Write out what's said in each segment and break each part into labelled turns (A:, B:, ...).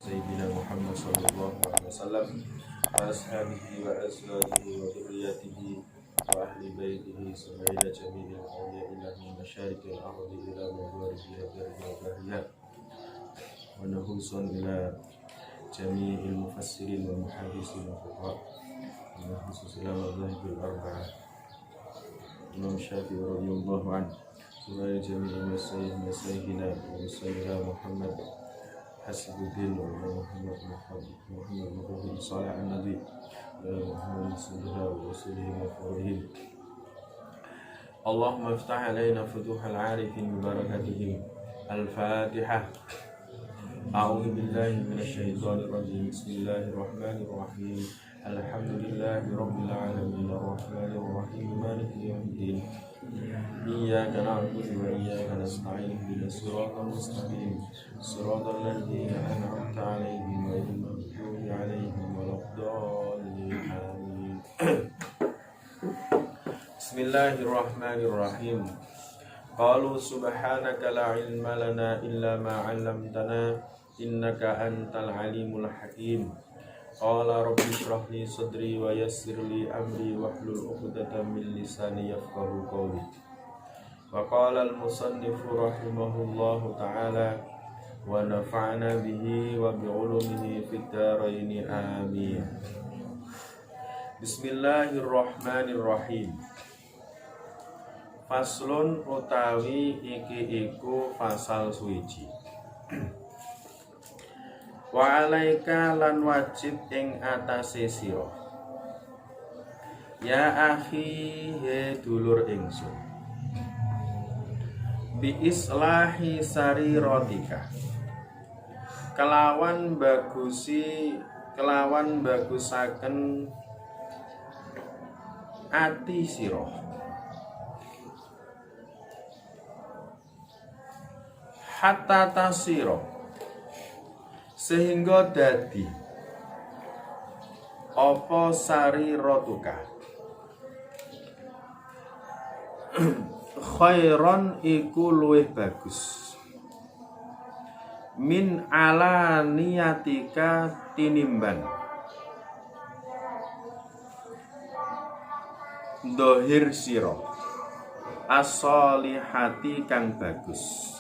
A: سيدنا محمد صلى الله عليه وسلم وأصحابه وأزواجه وذريته وأهل بيته ثم إلى جميع الأولياء من مشارق الأرض إلى مغاربها برها وبحرها ونفوس إلى جميع المفسرين والمحدثين والفقهاء ونفوس إلى مذاهب الأربعة الإمام الشافعي رضي الله عنه ثم إلى جميع مسايخنا ومسايخنا محمد حسب الدين محمد مقبول صالح النبي محمد صلى ورسوله وفورهم اللهم افتح علينا فتوح العارفين ببركاتهم الفاتحة. أعوذ بالله من الشيطان الرجيم. بسم الله الرحمن الرحيم. الحمد لله رب العالمين الرحمن الرحيم مالك يوم الدين إياك نعبد وإياك نستعين اهدنا الصراط المستقيم صراط الذين أنعمت عليهم غير المغضوب عليهم ولا الضالين آمين. بسم الله الرحمن الرحيم. قالوا سبحانك لا علم لنا إلا ما علمتنا إنك أنت العليم الحكيم. قال رب اشرح لي صدري ويسر لي أمري واحلل عقدة من لساني يفقهوا قولي. وقال المصنف رحمه الله تعالى ونفعنا به وبعلومه في الدارين آمين. بسم الله الرحمن الرحيم. Faslun utawi iki iku fasal suwiji. Wa alaika lan wajib ing atase sira. Ya akhi he dulur ingsun. Bi islahi sariratika. Kelawan bagusaken ati sira. Hatta tasiro sehingga dadi apa sariratuka khairon iku luwih bagus min ala niyatika tinimbang dohir siro as-solihati kang bagus.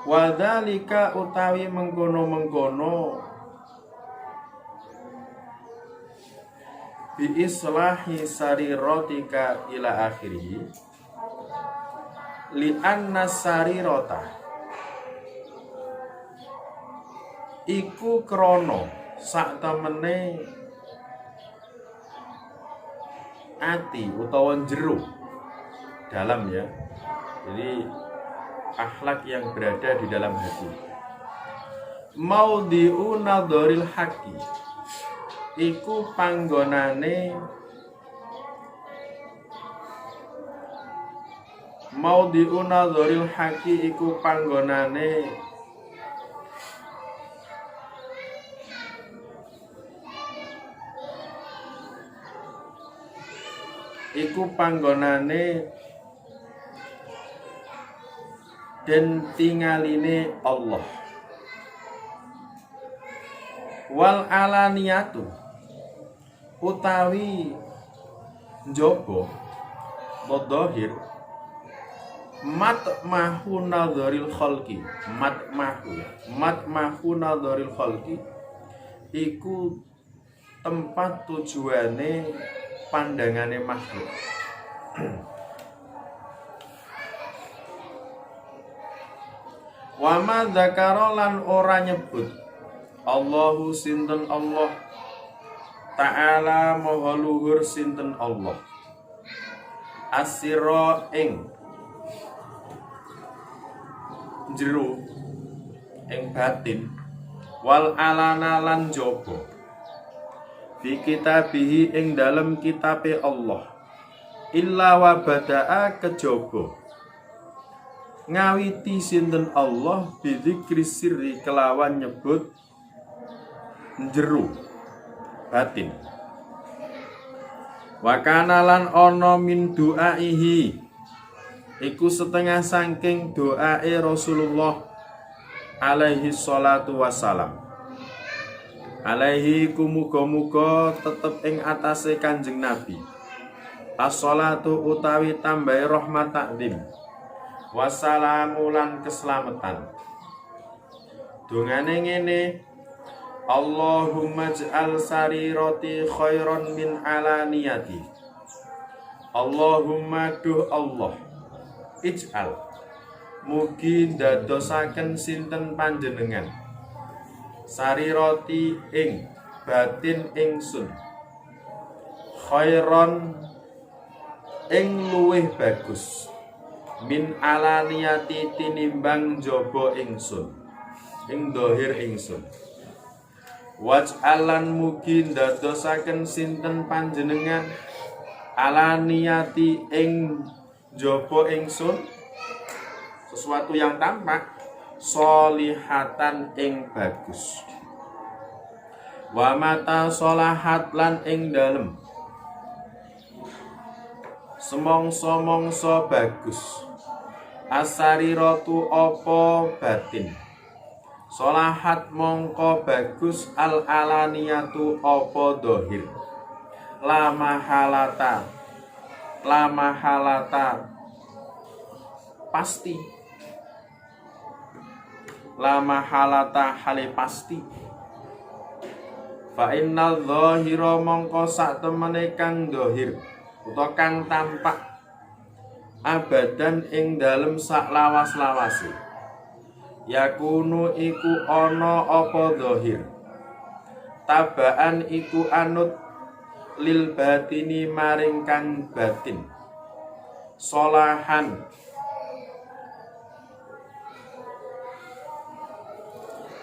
A: Wadhalika utawi mengkono-mengkono bi islahi sariratika ila akhirih li anna sarirata iku krono sak temene ati utawa jero dalam ya. Jadi akhlak yang berada di dalam hati. Maudhi'u nadharil haqqi iku panggonane maudhi'u nadharil haqqi iku panggonane dan tingaline Allah. Wal alaniyatu utawi njaba dhahir matmahu nadharil khalqi matmahu nadharil khalqi iku tempat tujuane pandangane makhluk. Wa ma dzakara lan ora nyebut Allahu sinten Allah Ta'ala maha luhur sinten Allah asira ing jero ing batin wal alana lan jaba fi kitabihi ing dalem kitabe Allah illa wa bada'a kejaba ngawiti sinten Allah bidzikri sirri kelawan nyebut jero batin. Wa kana lan ana min du'aihi iku setengah saking doae Rasulullah alaihi salatu wassalam. Alaihi kumuga-muga tetep ing atase Kanjeng Nabi as-salatu utawi tambahi rahmat takdim wassalamu lan keselamatan. Dungane ngene, Allahumma ij'al sarirati khairan min alaniyati. Allahumma duh Allah, ij'al mugi ndadosaken sinten panjenengan sarirati ing batin ingsun khairan ing luwih bagus min alaniyati tinimbang jaba ingsun ing dohir ingsun. Waj'alan mugi ndadosaken sinten panjenengan alaniyati ing jaba ingsun sesuatu yang tampak solihatan ing bagus. Wa mata solahat lan ing dalem semongso-mongso bagus. Asariratu apa batin, solahat mongko bagus al alaniyatu apa dohir. La mahalata pasti, la mahalata hale pasti. Fa innal dhahira mongko sak temene kang dohir utawa kang tampak abadan ing dalem sak lawas-lawase yakunu iku ana apa dhahir tabaan iku anut lil batini maring kang batin solahan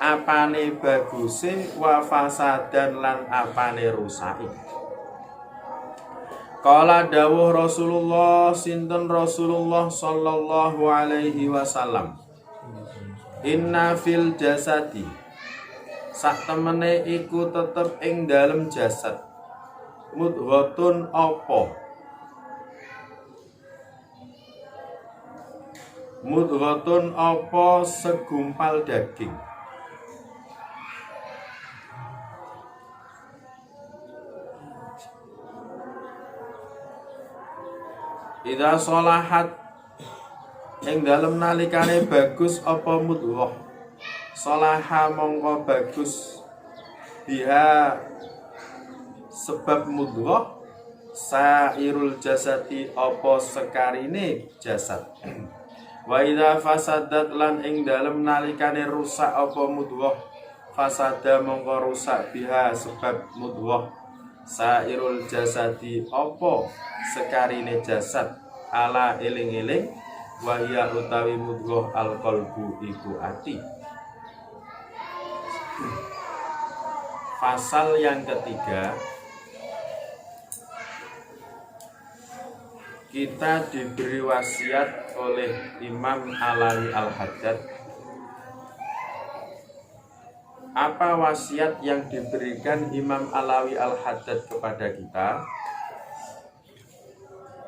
A: apane baguse wa fasadan lan apane rusake. Kala dawuh Rasulullah sinten Rasulullah sallallahu alaihi wasallam, inna fil jasadi sak temene iku tetep ing dalem jasad mudghatun apa mudghatun apa segumpal daging. Idza sholahat ing dalem nalikane bagus apa mudghah sholaha mongko bagus biha sebab mudghah sairul jasadi apa sekarine jasad. Wa idza fasadat lan ing dalem nalikane rusak apa mudghah fasada mongko rusak biha sebab mudghah sairul jasadi apa sekarine jasad ala eling-eling wahya utawi mudghah alqalbu iku ati. Pasal yang ketiga, kita diberi wasiat oleh Imam Alawi Al-Haddad. Apa wasiat yang diberikan Imam Alawi Al-Haddad kepada kita?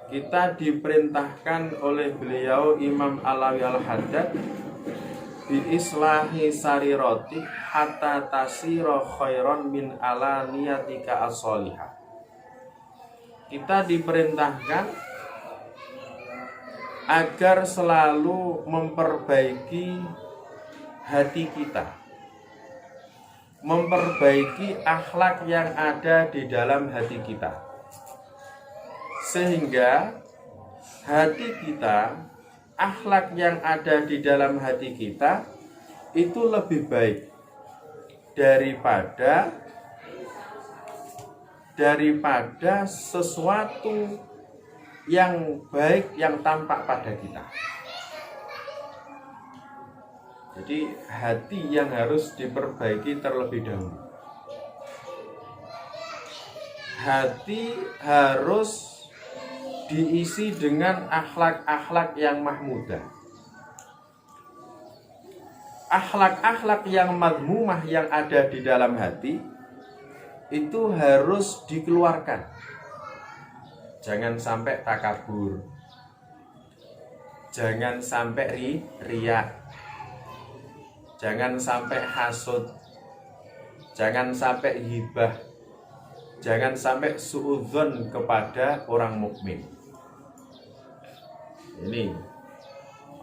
A: Kita diperintahkan oleh beliau Imam Alawi Al-Haddad bi-islahi sarirati hatta tasira khairan min alaniyatika as-solihah. Kita diperintahkan agar selalu memperbaiki hati kita, memperbaiki akhlak yang ada di dalam hati kita, sehingga hati kita, akhlak yang ada di dalam hati kita itu lebih baik daripada sesuatu yang baik yang tampak pada kita. Jadi hati yang harus diperbaiki terlebih dahulu. Hati harus diisi dengan akhlak-akhlak yang mahmudah. Akhlak-akhlak yang madmumah yang ada di dalam hati itu harus dikeluarkan. Jangan sampai takabur. Jangan sampai riya. jangan sampai hasud, jangan sampai hibah, jangan sampai suudzon kepada orang mukmin. Ini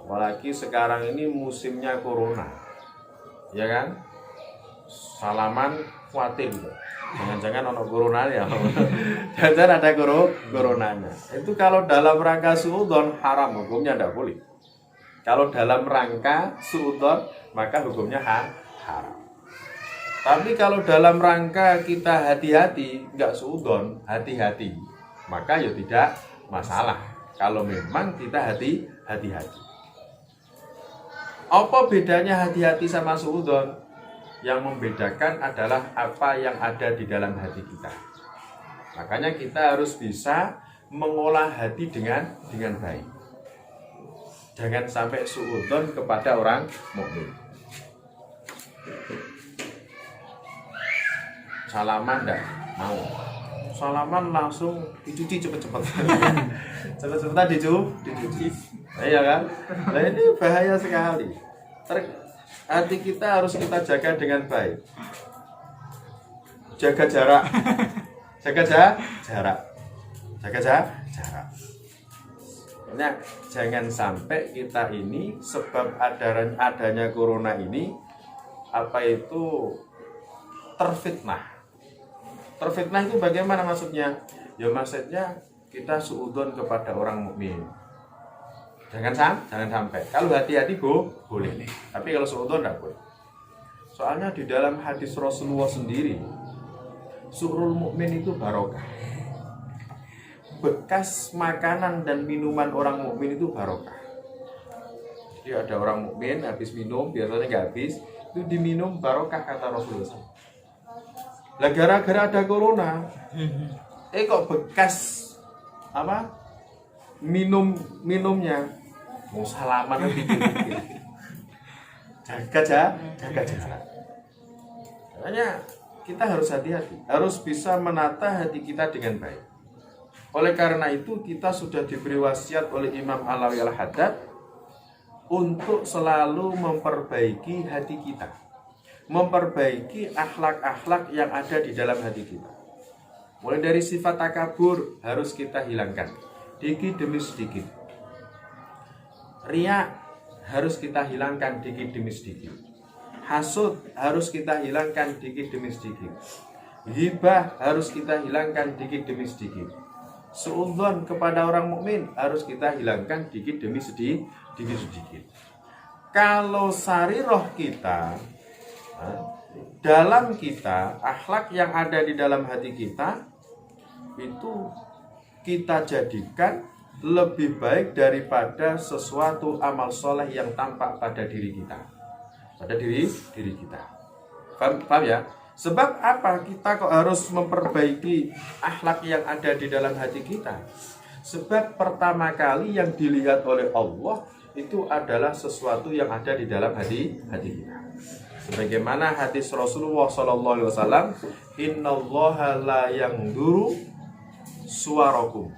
A: apalagi sekarang ini musimnya corona, ya kan? Salaman khawatir gitu. Jangan-jangan ono corona ya. Jangan ada coronanya. Itu kalau dalam rangka suudzon haram, hukumnya tidak boleh. Kalau dalam rangka suudzon maka hukumnya haram. Tapi kalau dalam rangka kita hati-hati, enggak suudzon, hati-hati, maka ya tidak masalah. Kalau memang kita hati-hati. Apa bedanya hati-hati sama suudzon? Yang membedakan adalah apa yang ada di dalam hati kita. Makanya kita harus bisa mengolah hati dengan baik. Jangan sampai suudzon kepada orang mukmin. Salaman enggak mau. Salaman langsung dicuci cepet-cepet. Cepet-cepetan dicuci. Iya kan? Nah ini bahaya sekali. Hati kita harus kita jaga dengan baik. Jaga jarak. Jaga jarak. Nah, jangan sampai kita ini sebab adanya corona ini terfitnah. Terfitnah itu bagaimana maksudnya? Ya maksudnya kita suudzon kepada orang mukmin. Jangan sampai. Kalau hati-hati boleh, tapi kalau suudzon tidak boleh. Soalnya di dalam hadis Rasulullah sendiri, su'rul mukmin itu barokah. Bekas makanan dan minuman orang mukmin itu barokah. Jadi ada orang mukmin habis minum, biasanya nggak habis, itu diminum barokah kata Rasulullah. Lah gara-gara ada corona, kok bekas minumnya mau salaman dikit-dikit. Jaga jarak. Makanya kita harus hati-hati, harus bisa menata hati kita dengan baik. Oleh karena itu kita sudah diberi wasiat oleh Imam Alawi Al-Haddad untuk selalu memperbaiki hati kita, memperbaiki akhlak-akhlak yang ada di dalam hati kita. Mulai dari sifat takabur harus kita hilangkan, dikit demi sedikit. Riya harus kita hilangkan dikit demi sedikit. Hasud harus kita hilangkan dikit demi sedikit. Hibah harus kita hilangkan dikit demi sedikit. Suudzon kepada orang mukmin harus kita hilangkan dikit demi sedikit. Kalau sariroh kita, dalam kita, akhlak yang ada di dalam hati kita itu kita jadikan lebih baik daripada sesuatu amal soleh yang tampak pada diri kita, pada diri kita. Paham ya? Sebab apa kita kok harus memperbaiki akhlak yang ada di dalam hati kita? Sebab pertama kali yang dilihat oleh Allah itu adalah sesuatu yang ada di dalam hati kita. Sebagaimana hadis Rasulullah SAW, Innallaha la yangduru suwarakum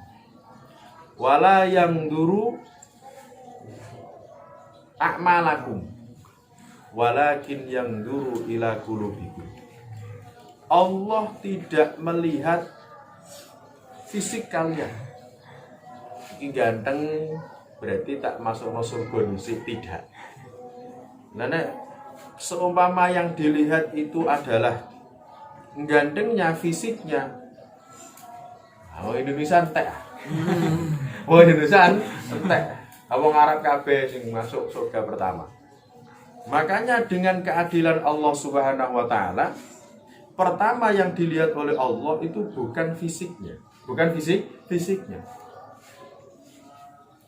A: wala yangduru a'malakum walakin yangduru ila qulubikum. Allah tidak melihat fisik kalian. Ini ganteng berarti tak masuk surga, tidak. Nah, seumpama yang dilihat itu adalah gantengnya, fisiknya. Oh Indonesia entek. Oh Indonesia entek. Wong Arab kabeh sing masuk surga pertama. Makanya dengan keadilan Allah Subhanahu wa taala, pertama yang dilihat oleh Allah itu bukan fisiknya, bukan fisiknya.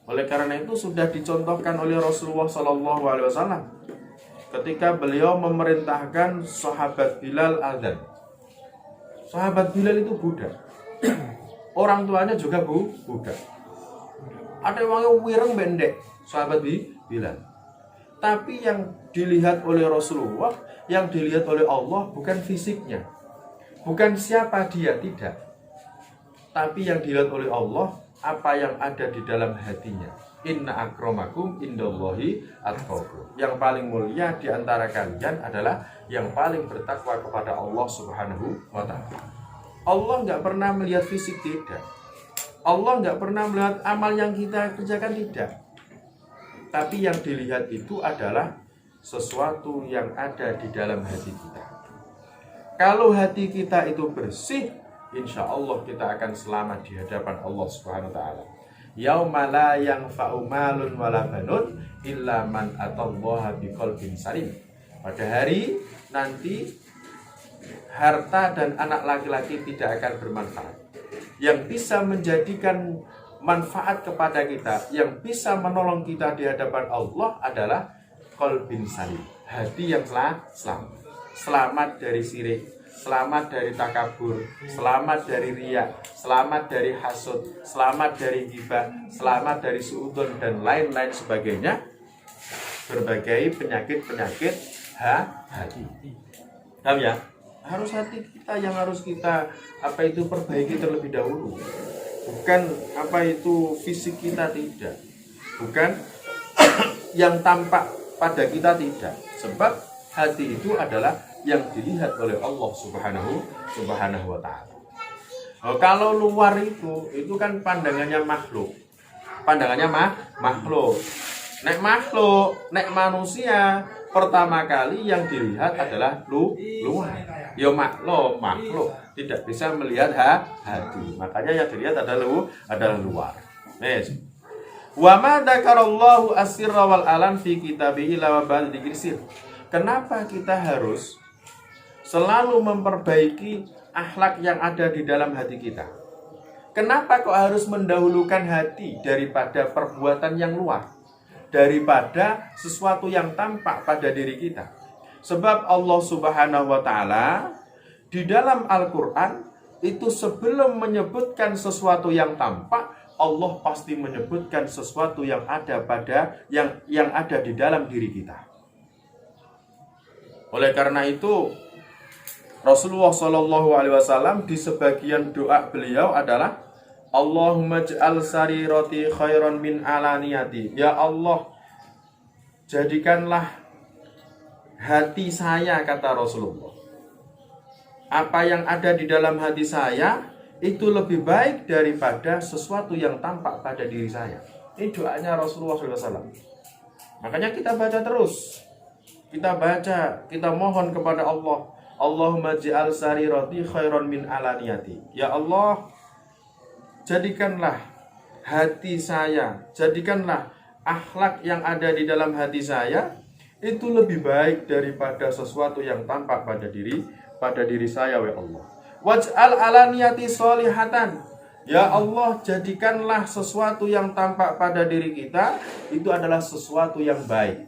A: Oleh karena itu sudah dicontohkan oleh Rasulullah SAW ketika beliau memerintahkan sahabat Bilal azan. Sahabat Bilal itu budak. Orang tuanya juga budak. Ada yang wireng bendek, sahabat Bilal. Tapi yang dilihat oleh Rasulullah, yang dilihat oleh Allah bukan fisiknya, bukan siapa dia, tidak. Tapi yang dilihat oleh Allah apa yang ada di dalam hatinya. Inna akramakum indallahi atqakum. Yang paling mulia di antara kalian adalah yang paling bertakwa kepada Allah Subhanahu wa taala. Allah nggak pernah melihat fisik, tidak. Allah nggak pernah melihat amal yang kita kerjakan, tidak. Tapi yang dilihat itu adalah sesuatu yang ada di dalam hati kita. Kalau hati kita itu bersih, insya Allah kita akan selamat di hadapan Allah Subhanahu wa taala. Yauma la yanfa'u malun wala banun illa man atallaha biqalbin salim. Pada hari nanti harta dan anak laki-laki tidak akan bermanfaat. Yang bisa menjadikan manfaat kepada kita, yang bisa menolong kita di hadapan Allah adalah qalbin salim, hati yang selamat. Selamat dari syirik, selamat dari takabur, selamat dari riya, selamat dari hasud, selamat dari ghibah, selamat dari suudzon dan lain-lain sebagainya. Berbagai penyakit-penyakit hati. Tahu ya? Harus hati kita yang harus kita perbaiki terlebih dahulu. Bukan fisik kita, tidak. Bukan yang tampak pada kita, tidak. Sebab hati itu adalah yang dilihat oleh Allah Subhanahu wa taala. Kalau luar itu kan pandangannya makhluk. Makhluk. Nek manusia pertama kali yang dilihat adalah luar. Ya makhluk tidak bisa melihat hati. Makanya yang dilihat adalah luar. Wa ma dzakarallahu as-sirra wal alan fi kitabihi la ba'd dzikri. Kenapa kita harus selalu memperbaiki akhlak yang ada di dalam hati kita? Kenapa kok harus mendahulukan hati daripada perbuatan yang luar? Daripada sesuatu yang tampak pada diri kita? Sebab Allah Subhanahu wa taala di dalam Al-Qur'an itu sebelum menyebutkan sesuatu yang tampak, Allah pasti menyebutkan sesuatu yang ada yang ada di dalam diri kita. Oleh karena itu Rasulullah SAW di sebagian doa beliau adalah Allahumma ja'al sarirati khairan min alaniyati. Ya Allah, jadikanlah hati saya, kata Rasulullah, apa yang ada di dalam hati saya itu lebih baik daripada sesuatu yang tampak pada diri saya. Ini doanya Rasulullah SAW. Makanya kita baca terus. Kita mohon kepada Allah. Allahumma ja'al sarirati khairan min alaniyati. Ya Allah, jadikanlah hati saya, jadikanlah akhlak yang ada di dalam hati saya itu lebih baik daripada sesuatu yang tampak pada diri saya, ya Allah. Waj'al alaniyati sholihatan. Ya Allah, jadikanlah sesuatu yang tampak pada diri kita itu adalah sesuatu yang baik.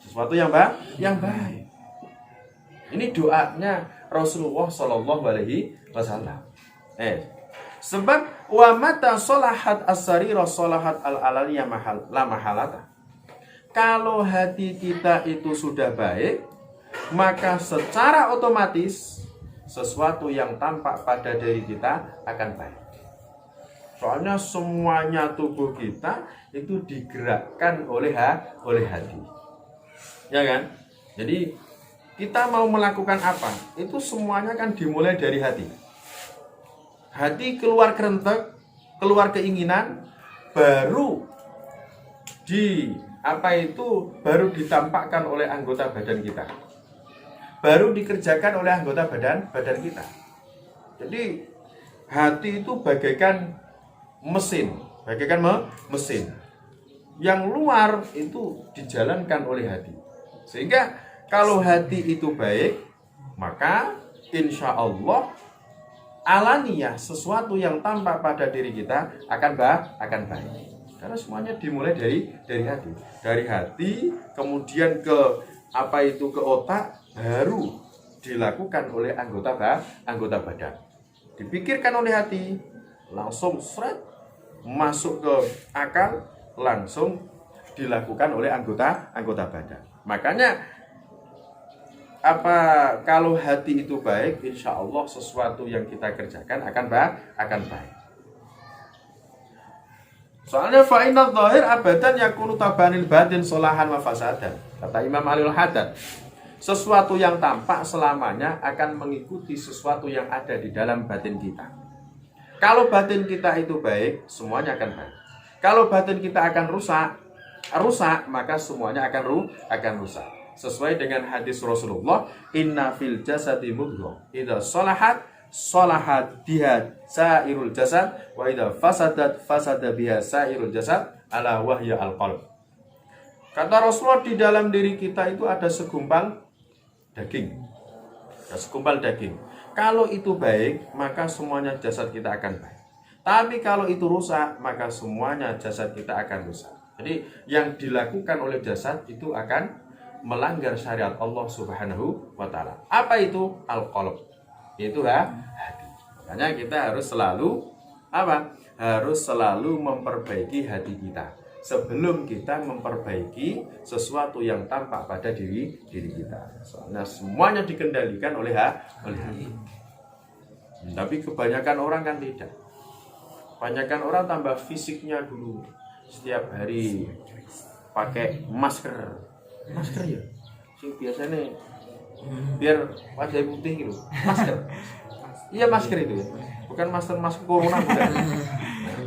A: Sesuatu yang baik. Ini doanya Rasulullah Shallallahu Alaihi Wasallam. Sebab wa mata sholahat as-sarira sholahat al-alaniyah la mahalata. Kalau hati kita itu sudah baik, maka secara otomatis sesuatu yang tampak pada diri kita akan baik. Soalnya semuanya tubuh kita itu digerakkan oleh hati. Ya kan? Jadi kita mau melakukan apa? Itu semuanya kan dimulai dari hati. Hati keluar kerentek, keluar keinginan, baru baru ditampakkan oleh anggota badan kita. Baru dikerjakan oleh anggota badan kita. Jadi hati itu bagaikan mesin. Yang luar itu dijalankan oleh hati. Sehingga kalau hati itu baik, maka insya Allah alaniyah, sesuatu yang tampak pada diri kita akan baik. Karena semuanya dimulai dari hati. Dari hati kemudian ke otak, baru dilakukan oleh anggota badan. Dipikirkan oleh hati, langsung masuk ke akal, langsung dilakukan oleh anggota badan. Makanya kalau hati itu baik, insya Allah sesuatu yang kita kerjakan akan baik. Soalnya fa'inal zahir abadan yakunu tabanil batin solahan wa fasadan. Kata Imam Alil Haddad, sesuatu yang tampak selamanya akan mengikuti sesuatu yang ada di dalam batin kita. Kalau batin kita itu baik, semuanya akan baik. Kalau batin kita akan rusak, maka semuanya akan rusak. Sesuai dengan hadis Rasulullah, inna fil jasadi mudghah, idza salahat biha sairul jasad wa idza fasada biha sairul jasad ala wahya al-qalb. Kata Rasulullah, di dalam diri kita itu ada segumpal daging. Kalau itu baik, maka semuanya jasad kita akan baik. Tapi kalau itu rusak, maka semuanya jasad kita akan rusak. Jadi yang dilakukan oleh jasad itu akan melanggar syariat Allah Subhanahu wa taala. Apa itu? Al-qalb. Itu hati. Makanya kita harus selalu harus selalu memperbaiki hati kita sebelum kita memperbaiki sesuatu yang tampak pada diri kita. Soalnya semuanya dikendalikan oleh hati. Tapi kebanyakan orang kan tidak. Kebanyakan orang tambah fisiknya dulu. Setiap hari pakai masker ya. Sing biasanya biar wajah putih gitu. Masker. Iya masker itu ya. Bukan masker corona bukan.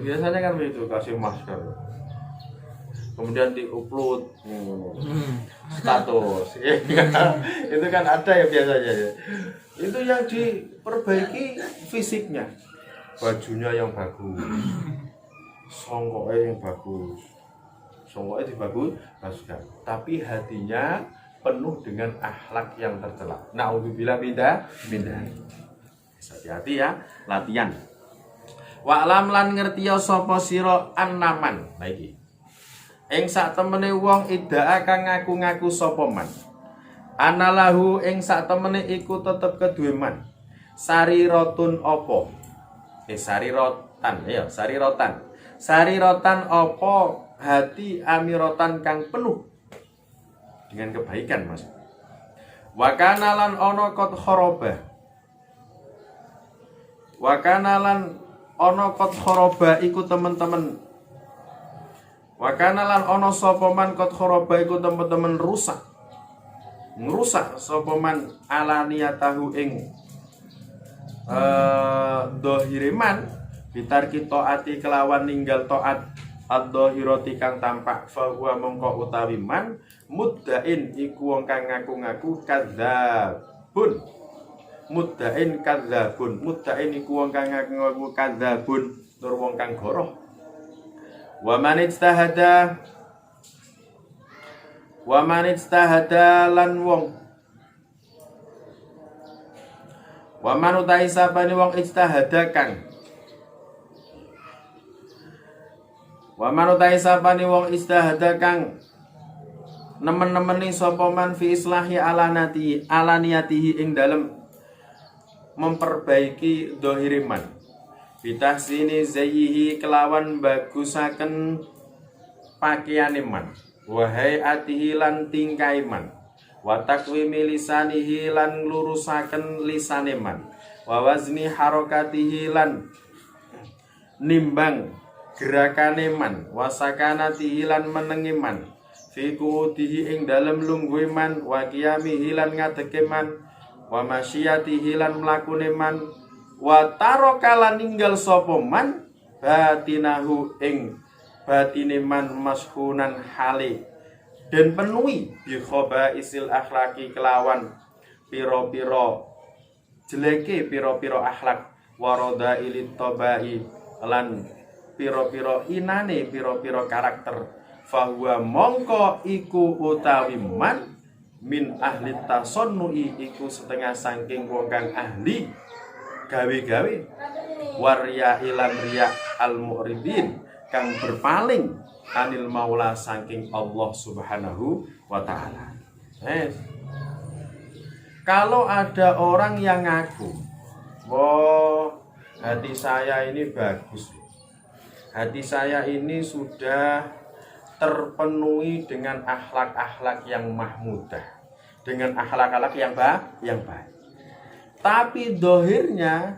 A: Biasanya kan begitu, kasih masker. Kemudian di-upload status. Itu kan ada ya biasanya ya. Itu yang diperbaiki fisiknya. Bajunya yang bagus. Songkoknya yang bagus. Songkoknya baguskan. Tapi hatinya penuh dengan akhlak yang tercela. Naudzubillah minda. Hati-hati ya, latihan. Wa lam lan ngertiya sapa sira annaman. Nah iki. Ing sak temene wong idaa kang ngaku-ngaku sapa man. Anallahu ing sak temene iku tetep keduwe man. Sariratun apa? Sarirotan, ya, sarirotan. Sarirotan apa? Hati amiratan kang penuh dengan kebaikan, Mas. Wa kana lan ana qad khoroba. Wa kana lan ana qad khoroba iku teman-teman. Wa kana lan ana sapa man qad khoroba iku teman-teman rusak. Ngrusak sapa man alaniyatahu ing dohiriman bitar kita ati kelawan ninggal taat ad-dhahirati kang tampak fahuwa mongko utawi man muddain iku wong kang ngaku-ngaku kadzabun. Muddain iku wong kang ngaku-ngaku kadzabun tur wong kang goroh. Wa man ijtahada lan wong wa man utai sapane wong ijtahada kang nemen-nemeni sapa man fi islahi alaniyatihi ing dalem memperbaiki dohiriman bitahsini zayyihi kelawan bagusaken pakaiane man wahai atihi lan tingkai man wa takwimi lisanihi lan lurusaken lisane man wa wazni harakatihi lan nimbang gerakane man wasakanatihi lan menengi man fi qudihi ing dalem lungguhe man wa qiyamihi lan ngadeke man wa masyiyatihi lan mlakune man wa taraka lan ninggal sapa man batinahu ing batine man mashunan hale dan penuhi bi khabaisil akhlaki kelawan pira-pira jeleke pira-pira akhlak warada ilit tabai lan pira-pira inane pira-pira karakter fahuwa mongko iku utawi man min ahli tasannui iku setengah saking wong kang ahli gawe-gawe warya ilan riya al mu'ridin kang berpaling anil maula saking Allah Subhanahu wa ta'ala. Kalau ada orang yang ngaku, hati saya ini bagus, hati saya ini sudah terpenuhi dengan akhlak-akhlak yang mahmudah, dengan akhlak-akhlak yang baik. Tapi dohirnya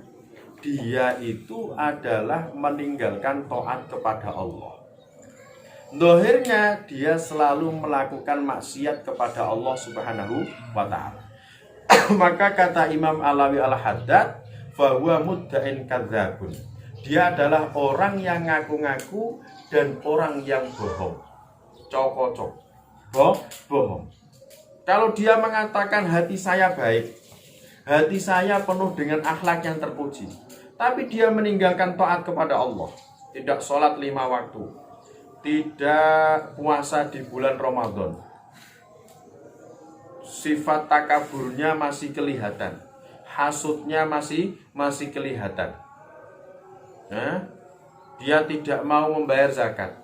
A: dia itu adalah meninggalkan taat kepada Allah. Dohirnya dia selalu melakukan maksiat kepada Allah Subhanahu wa ta'ala. Maka kata Imam Alawi Al-Haddad, fahuwa mudda'in kadzabun. Dia adalah orang yang ngaku-ngaku dan orang yang bohong. Cokocok. Bohong. Kalau dia mengatakan hati saya baik, hati saya penuh dengan akhlak yang terpuji, tapi dia meninggalkan taat kepada Allah, tidak sholat 5 waktu, tidak puasa di bulan Ramadan, sifat takaburnya masih kelihatan, hasudnya masih kelihatan. Dia tidak mau membayar zakat,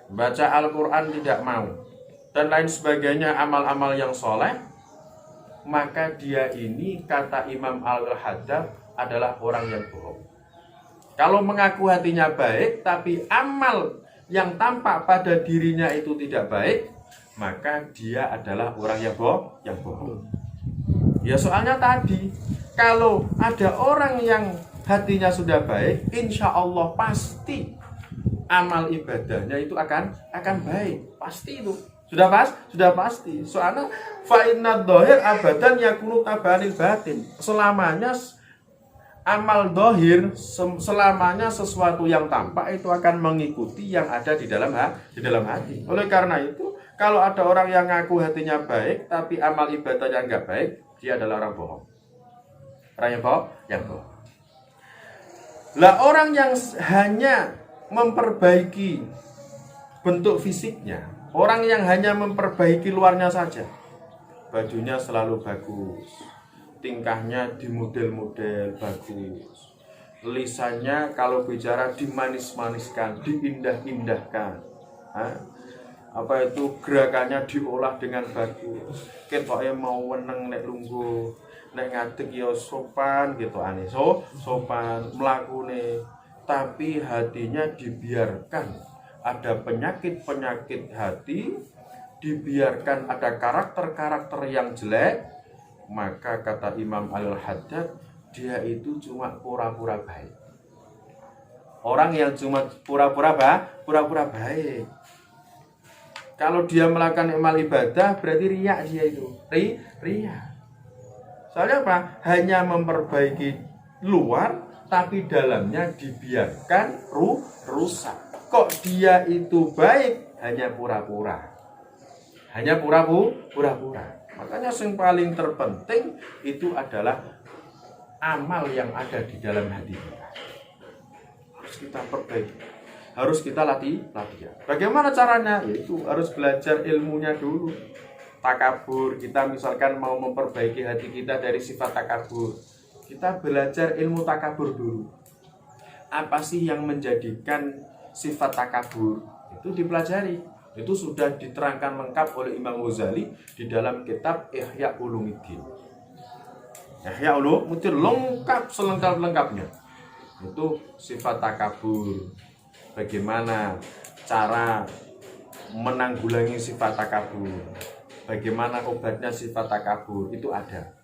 A: baca Al-Quran tidak mau, dan lain sebagainya amal-amal yang soleh, maka dia ini kata Imam Al-Haddad adalah orang yang bohong. Kalau mengaku hatinya baik tapi amal yang tampak pada dirinya itu tidak baik, maka dia adalah orang yang bohong. Ya soalnya tadi, kalau ada orang yang hatinya sudah baik, insya Allah pasti amal ibadahnya itu akan baik, pasti itu. Sudah pasti. Soalnya fa inna dhahir abadan yakunu tabanil batin. Selamanya amal dohir, selamanya sesuatu yang tampak itu akan mengikuti yang ada di dalam hati. Oleh karena itu, kalau ada orang yang ngaku hatinya baik tapi amal ibadahnya enggak baik, dia adalah orang bohong. Orang yang bohong. Lah orang yang hanya memperbaiki bentuk fisiknya, orang yang hanya memperbaiki luarnya saja, bajunya selalu bagus, tingkahnya dimodel-model bagus, lisannya kalau bicara dimanis-maniskan, diindah-indahkan, gerakannya diolah dengan bagus, ketoknya mau weneng nek lungguh, nek ngadeg ya sopan gitu, sopan mlakune, tapi hatinya dibiarkan ada penyakit hati, dibiarkan ada karakter yang jelek, maka kata Imam Al-Haddad, dia itu cuma pura-pura baik. Orang yang cuma pura-pura baik. Kalau dia melakukan amal ibadah berarti riya dia itu. Riya. Soalnya apa? Hanya memperbaiki luar tapi dalamnya dibiarkan rusak. Kok dia itu baik? Hanya pura-pura. Makanya yang paling terpenting itu adalah amal yang ada di dalam hati kita. Harus kita perbaiki, harus kita latihan. Bagaimana caranya? Yaitu harus belajar ilmunya dulu. Takabur, kita misalkan mau memperbaiki hati kita dari sifat takabur, kita belajar ilmu takabur dulu. Apa sih yang menjadikan sifat takabur? Itu dipelajari. Itu sudah diterangkan lengkap oleh Imam Ghazali di dalam kitab Ihya Ulumuddin. Ihya Ulumuddin lengkap selengkap-lengkapnya. Itu sifat takabur. Bagaimana cara menanggulangi sifat takabur? Bagaimana obatnya sifat takabur? Itu ada.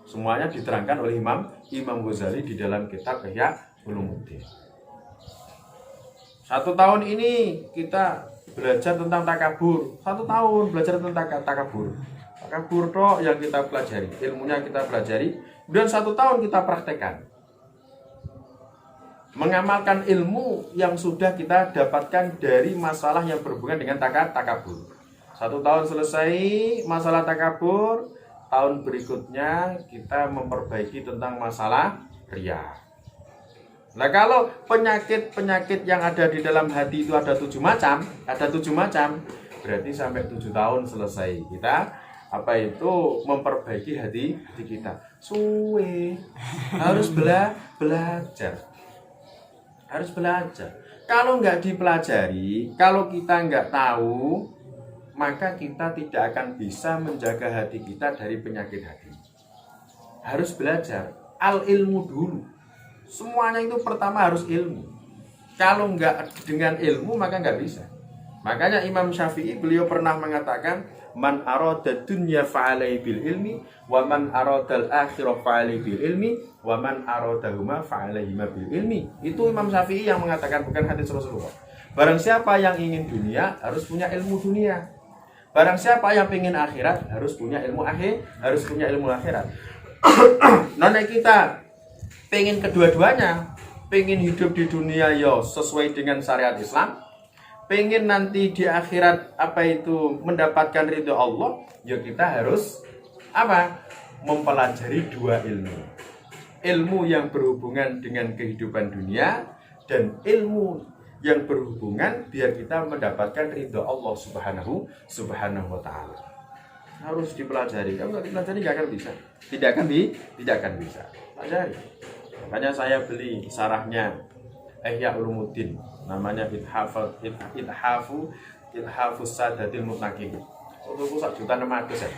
A: Semuanya diterangkan oleh Imam Ghazali di dalam kitab Ihya Ulumuddin. 1 tahun ini kita belajar tentang takabur. 1 tahun belajar tentang takabur. Takabur toh yang kita pelajari, ilmunya kita pelajari, dan 1 tahun kita praktekkan. Mengamalkan ilmu yang sudah kita dapatkan dari masalah yang berhubungan dengan takabur. 1 tahun selesai masalah takabur, tahun berikutnya kita memperbaiki tentang masalah riya. Nah kalau penyakit yang ada di dalam hati itu ada 7 macam, berarti sampai 7 tahun selesai kita memperbaiki hati kita. Suwe, harus belajar. Kalau nggak dipelajari, kalau kita nggak tahu, maka kita tidak akan bisa menjaga hati kita dari penyakit hati. Harus belajar, al-ilmu dulu. Semuanya itu pertama harus ilmu. Kalau enggak dengan ilmu maka enggak bisa. Makanya Imam Syafi'i beliau pernah mengatakan, man arada dunya fa'alai bil ilmi, wa man aradal akhirah fa'alai bil ilmi, wa man aradahuma fa'alaihima bil ilmi. Itu Imam Syafi'i yang mengatakan, bukan hadis Rasulullah. Barang siapa yang ingin dunia harus punya ilmu dunia. Barang siapa yang ingin akhirat harus punya ilmu akhirat. Nah, kita pengen kedua-duanya, pengen hidup di dunia yo sesuai dengan syariat Islam, pengen nanti di akhirat mendapatkan ridho Allah, ya kita harus mempelajari dua ilmu. Ilmu yang berhubungan dengan kehidupan dunia dan ilmu yang berhubungan biar kita mendapatkan ridho Allah subhanahu wa ta'ala. Harus dipelajari. Kalau nggak dipelajari nggak akan bisa. Tidak akan bisa. Pelajari. Makanya saya beli sarahnya Ihya Ulumuddin, namanya Ithafus Sadatil Muttaqin. Untuk 1.600.000 ya.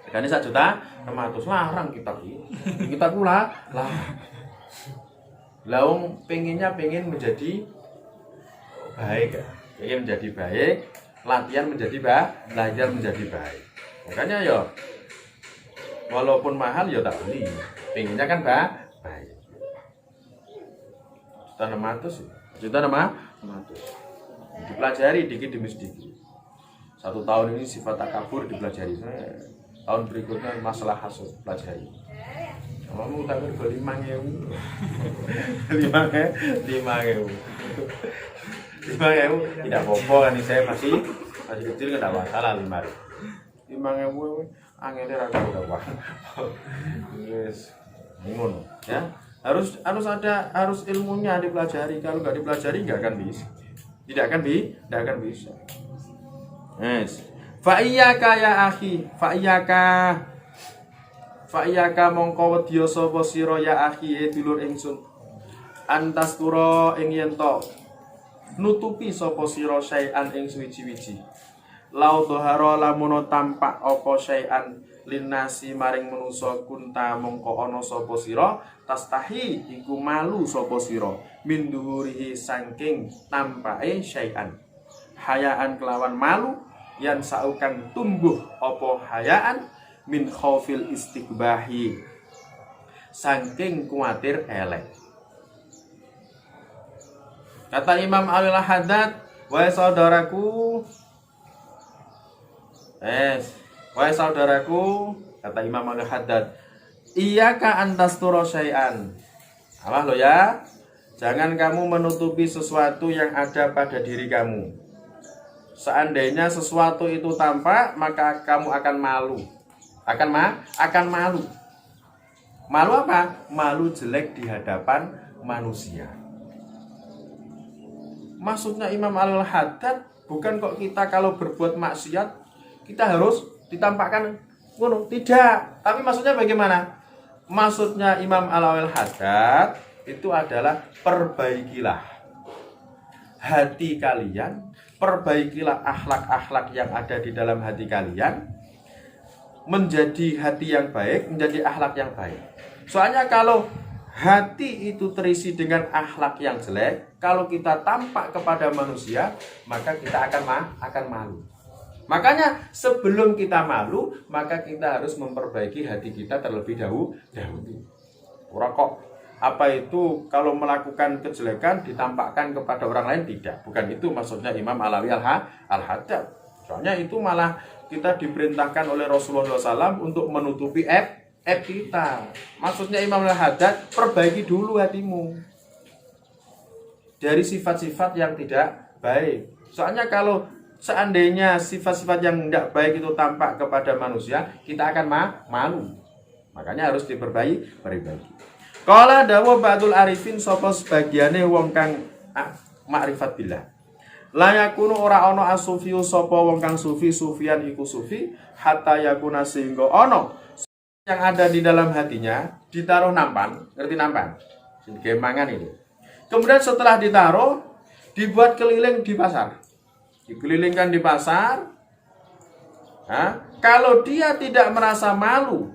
A: Harganya 1.600.000, larang kitab ini. Kitab pula larang. Laung pengen menjadi baik, ingin menjadi baik, latihan menjadi baik. Makanya ya walaupun mahal ya tak beli, pengennya kan baik. 1.600.000 dipelajari dikit demi sedikit. 1 tahun ini sifat takabur dipelajari, tahun berikutnya masalah hasud pelajari. Kamu tak bergol 5.000 tidak apa-apa kan, saya masih kecil nggak masalah 5.000 anginnya rada udah yes ngono ya, harus ilmunya dipelajari. Kalau nggak dipelajari nggak akan bisa. Yes. Fa'iyaka ya akhi, fa'iyaka mongko wedya sapa sira ya akhi dulur ingsun, antas kura ing yen to nutupi sapa sira syai'an ing suwiji-wiji. Lau dhahara lamun tampak apa syai'an linnasi maring manusa kunta mongko ana sapa sira tastahi iku malu sapa sira min dhuhurihi saking tampake syai'an. Hayaan kelawan malu yan saukan tumbuh apa hayaan min khaufil istiqbahi saking kuatir elek. Kata Imam Al-Haddad, wahai saudaraku, kata Imam Al-Haddad, iyyaka antastura syai'an. Awas lo ya, jangan kamu menutupi sesuatu yang ada pada diri kamu. Seandainya sesuatu itu tampak, maka kamu akan malu. Akan malu. Malu apa? Malu jelek di hadapan manusia. Maksudnya Imam Al-Haddad bukan kok kita kalau berbuat maksiat kita harus ditampakkan ngono, tidak. Tapi maksudnya bagaimana? Maksudnya Imam Al-Haddad itu adalah perbaikilah hati kalian, perbaikilah akhlak-akhlak yang ada di dalam hati kalian menjadi hati yang baik, menjadi akhlak yang baik. Soalnya kalau hati itu terisi dengan akhlak yang jelek, kalau kita tampak kepada manusia, maka kita akan malu. Makanya sebelum kita malu, maka kita harus memperbaiki hati kita terlebih dahulu. Ora kok kalau melakukan kejelekan ditampakkan kepada orang lain, tidak. Bukan itu maksudnya Imam Alawi Al-Haddad. Soalnya itu malah kita diperintahkan oleh Rasulullah SAW untuk menutupi aib kita. Maksudnya Imam Al-Haddad, perbaiki dulu hatimu dari sifat-sifat yang tidak baik. Soalnya kalau seandainya sifat-sifat yang tidak baik itu tampak kepada manusia, kita akan malu. Makanya harus diperbaiki. Qala dawa ba'dul arifin sapa sebagiane wong kang makrifat billah. La yakunu ora ana asufiyu sapa wong kang sufian iku sufi hatta yakuna sehingga ana yang ada di dalam hatinya ditaruh nampan, ngerti nampan? Kayak mangan itu. Kemudian setelah ditaruh dibuat keliling di pasar. Dikelilingkan di pasar. Kalau dia tidak merasa malu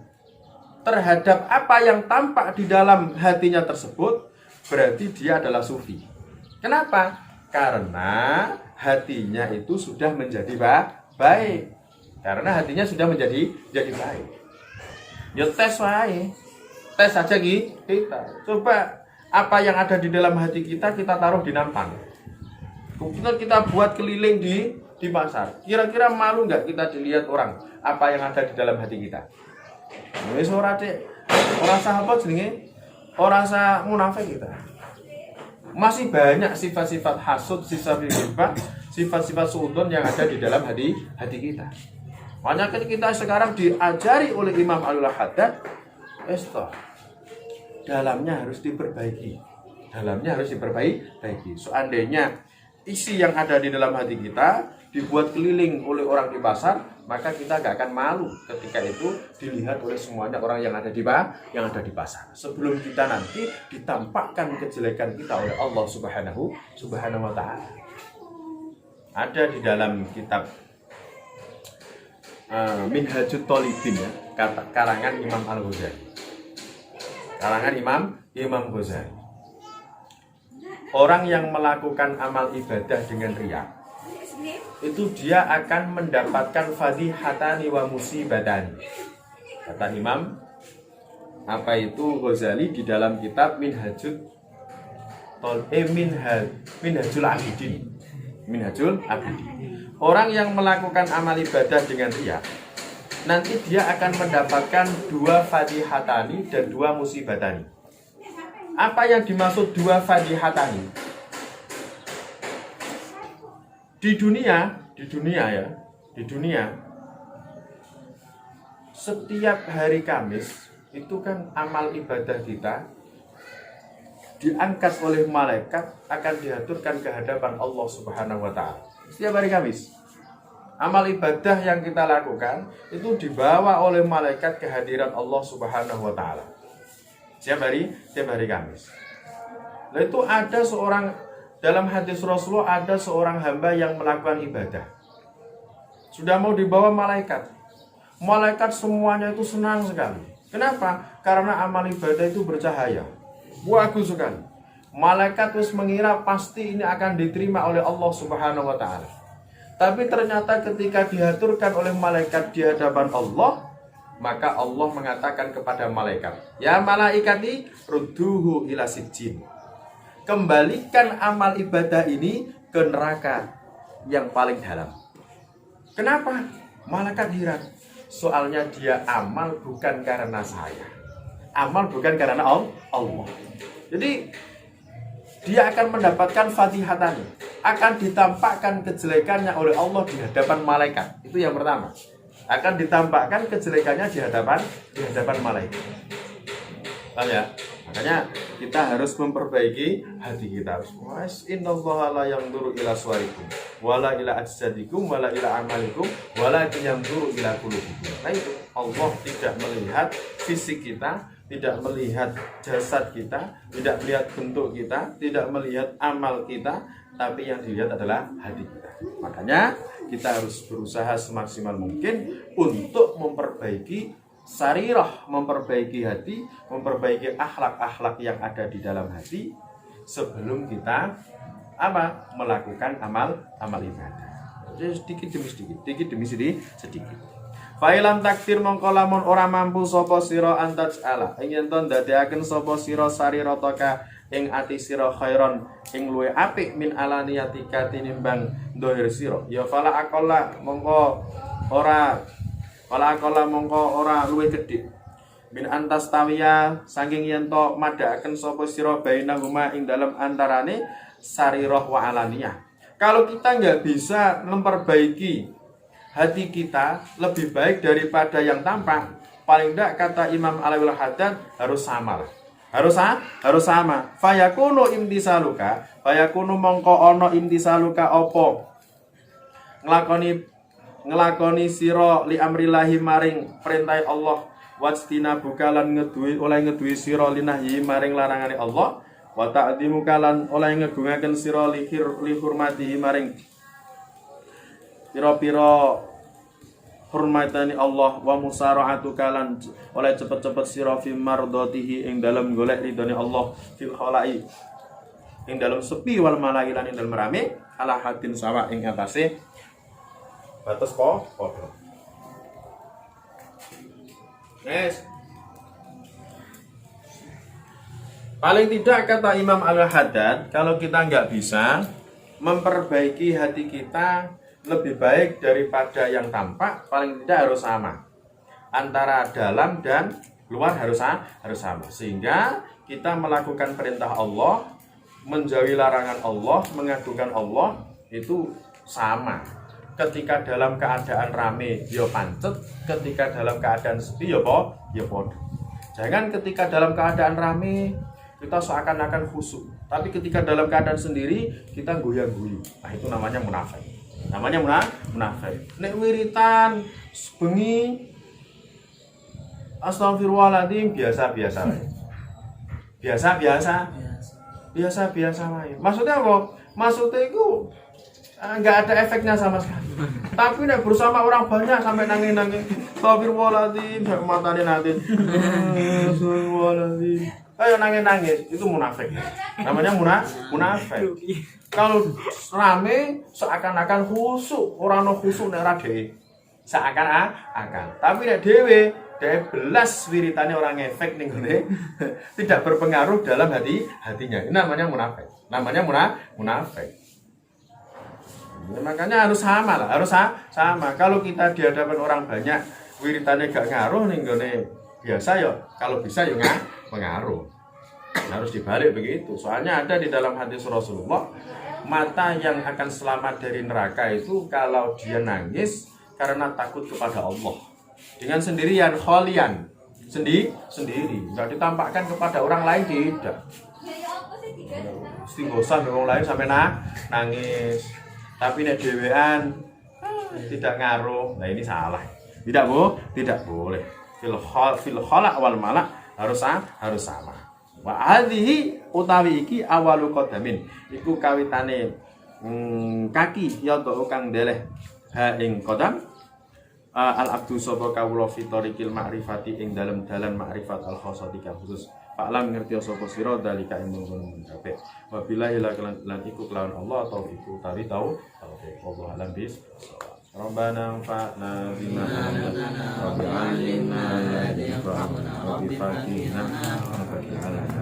A: terhadap apa yang tampak di dalam hatinya tersebut, berarti dia adalah sufi. Kenapa? Karena hatinya itu sudah menjadi baik. Karena hatinya sudah menjadi baik. Ya tes wae. Tes saja kita. Coba apa yang ada di dalam hati kita taruh di nampan. Kita buat keliling di pasar. Kira-kira malu nggak kita dilihat orang apa yang ada di dalam hati kita? Wis ora Dik. Ora sah apa jenenge? Ora sah munafik kita. Masih banyak sifat-sifat hasud, sifat-sifat suudon yang ada di dalam hati kita. Makanya kita sekarang diajari oleh Imam Alul Haddad, dalamnya harus diperbaiki. Seandainya isi yang ada di dalam hati kita dibuat keliling oleh orang di pasar, maka kita gak akan malu ketika itu dilihat oleh semuanya orang yang ada di pasar. Sebelum kita nanti ditampakkan kejelekan kita oleh Allah Subhanahu wa Ta'ala. Ada di dalam kitab Minhajut Thalibin ya, karangan Imam Al-Ghazali. Imam Ghazali. Orang yang melakukan amal ibadah dengan riya, itu dia akan mendapatkan fadihatani wa musibatani. Kata Imam Ghazali di dalam kitab Minhajul Abidin. Orang yang melakukan amal ibadah dengan riya, nanti dia akan mendapatkan 2 fadihatani dan 2 musibatani. Apa yang dimaksud 2 fadihatani? Di dunia setiap hari Kamis itu kan amal ibadah kita diangkat oleh malaikat, akan diaturkan ke hadapan Allah Subhanahu wa Ta'ala. Setiap hari Kamis amal ibadah yang kita lakukan itu dibawa oleh malaikat ke hadirat Allah Subhanahu wa Ta'ala. Setiap hari Kamis. Lalu itu ada seorang, dalam hadis Rasulullah ada seorang hamba yang melakukan ibadah. Sudah mau dibawa malaikat. Malaikat semuanya itu senang sekali. Kenapa? Karena amal ibadah itu bercahaya. Bagus sekali. Malaikat terus mengira pasti ini akan diterima oleh Allah Subhanahu wa Ta'ala. Tapi ternyata ketika diaturkan oleh malaikat di hadapan Allah, maka Allah mengatakan kepada malaikat, ya malaikati rudduhu ila sijjin. Kembalikan amal ibadah ini ke neraka yang paling dalam. Kenapa? Malaikat heran. Soalnya dia amal bukan karena saya. Amal bukan karena Allah. Jadi dia akan mendapatkan fatihatan, akan ditampakkan kejelekannya oleh Allah di hadapan malaikat. Itu yang pertama. Akan ditampakkan kejelekannya di hadapan malaikat. Paham ya? Makanya kita harus memperbaiki hati kita. Innallaha la yanzuru ila suwarikum wala ila ajsadikum wala ila amalikum walakin yanzuru ila qulubikum. Nah itu, Allah tidak melihat fisik kita, tidak melihat jasad kita, tidak melihat bentuk kita, tidak melihat amal kita, tapi yang dilihat adalah hati kita. Makanya kita harus berusaha semaksimal mungkin untuk memperbaiki sarirah, memperbaiki hati, memperbaiki akhlak-akhlak yang ada di dalam hati sebelum kita melakukan amal ibadah. Jadi sedikit demi sedikit. Failam takdir mongko lamun ora mampu sapa sira antaj ala ing yen to ndadeaken sapa sira sarirataka ing ati sira khairon ing luwe apik min alaniyatika tinimbang dohir sira ya fala aqalla mongko ora luwe gedhe min antas tawiya saking yen to madhaken sapa sira bainahuma ing dalem antarane sarirah wa alaniyah. Kalau kita nggak bisa memperbaiki hati kita lebih baik daripada yang tampak, paling tidak kata Imam Alul Haddad harus sama. Harus sama. Fayakunu imtisaluka, fayakunu mongko ono imtisaluka opo ngelakoni sira li amrillahi maring perintah Allah, wajtina bukalan ngeduwi sira linahyi maring larangane Allah, wa ta'dzimu kalan oleh ngegungaken sira li hurmatihi maring pira-pira hormatani Allah, wa musara'atu kalan oleh cepet-cepet sira fi mardatihi ing dalem golek ridhone Allah fil khalai ing dalem sepi wal malai lan ing dalem rame ala hadin sawa ing atase batas padha. Yes. Paling tidak kata Imam Al-Haddad, kalau kita nggak bisa memperbaiki hati kita lebih baik daripada yang tampak, paling tidak harus sama. Antara dalam dan luar harus sama. Sehingga kita melakukan perintah Allah, menjauhi larangan Allah, mengadukan Allah itu sama. Ketika dalam keadaan rame ya pancet, ketika dalam keadaan sepi ya podo. Jangan ketika dalam keadaan rame kita seakan-akan khusyuk, tapi ketika dalam keadaan sendiri kita goyang-guyu. Nah, itu namanya munafik. Munafik. Nek wiritan bengi astagfirullahaladzim biasa-biasa wae. Biasa-biasa wae. Maksudnya apa? Maksudnya itu nggak ada efeknya sama sekali. Tapi nek bersama orang banyak sampai nangis-nangis. Astagfirullahaladzim, sampai matanya nanti. Astagfirullahaladzim. Kayak nangis-nangis, itu munafik. Namanya munafik. Kalau rame seakan-akan khusyuk, orang no khusyuk nek ra dhewe. Seakan-akan. Tapi nek dhewe belas wiritane orang efek ning ngene tidak berpengaruh dalam hatinya. Ini namanya munafik. Munafik. Ya, makanya harus sama lah, harus sama. Kalau kita di hadapan orang banyak wiritannya gak ngaruh ning ngene biasa ya, kalau bisa ya pengaruh. Harus dibalik begitu. Soalnya ada di dalam hadis Rasulullah, mata yang akan selamat dari neraka itu kalau dia nangis karena takut kepada Allah. Dengan sendirian, kholian, sendiri, nggak ditampakkan kepada orang lain, tidak. Mesti bosan dengan orang lain sampai nangis. Tapi nek dhewean tidak ngaruh. Nah ini salah. Tidak boleh. Fil khala' wal malak harus sama. Wa hadhihi utawi iki awalu qadamin. Iku kawitane kaki ya kang ndeleh ha ing qadam. Al abdu sapa kawula fitorikil ma'rifati ing dalem dalan ma'rifat al khosati khusus. Fa'lam ngerti sapa sira dalika ing mungkon kabeh. Wa billahi lan iku kelawan Allah taufiq utawi taufiq. Wallahu alam bis. Rabbana anfa'na bima 'allamtana wa 'allimna alladhi yanfa'una wa bifaqihna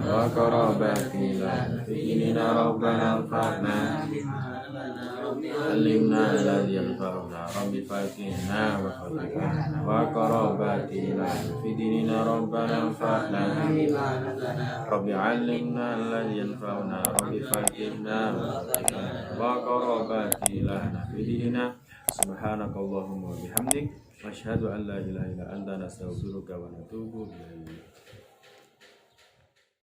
A: wa qarabatina inna rabbana anfa'na علمنا الذي ينفعنا رب فاتنا وفتنا وقراباتنا في ديننا ربنا انفعنا رب علمنا الذي ينفعنا رب فاتنا وقراباتنا في ديننا سبحانك اللهم وبحمدك نشهد أن لا إله إلا أنت نستغفرك ونتوب إليك.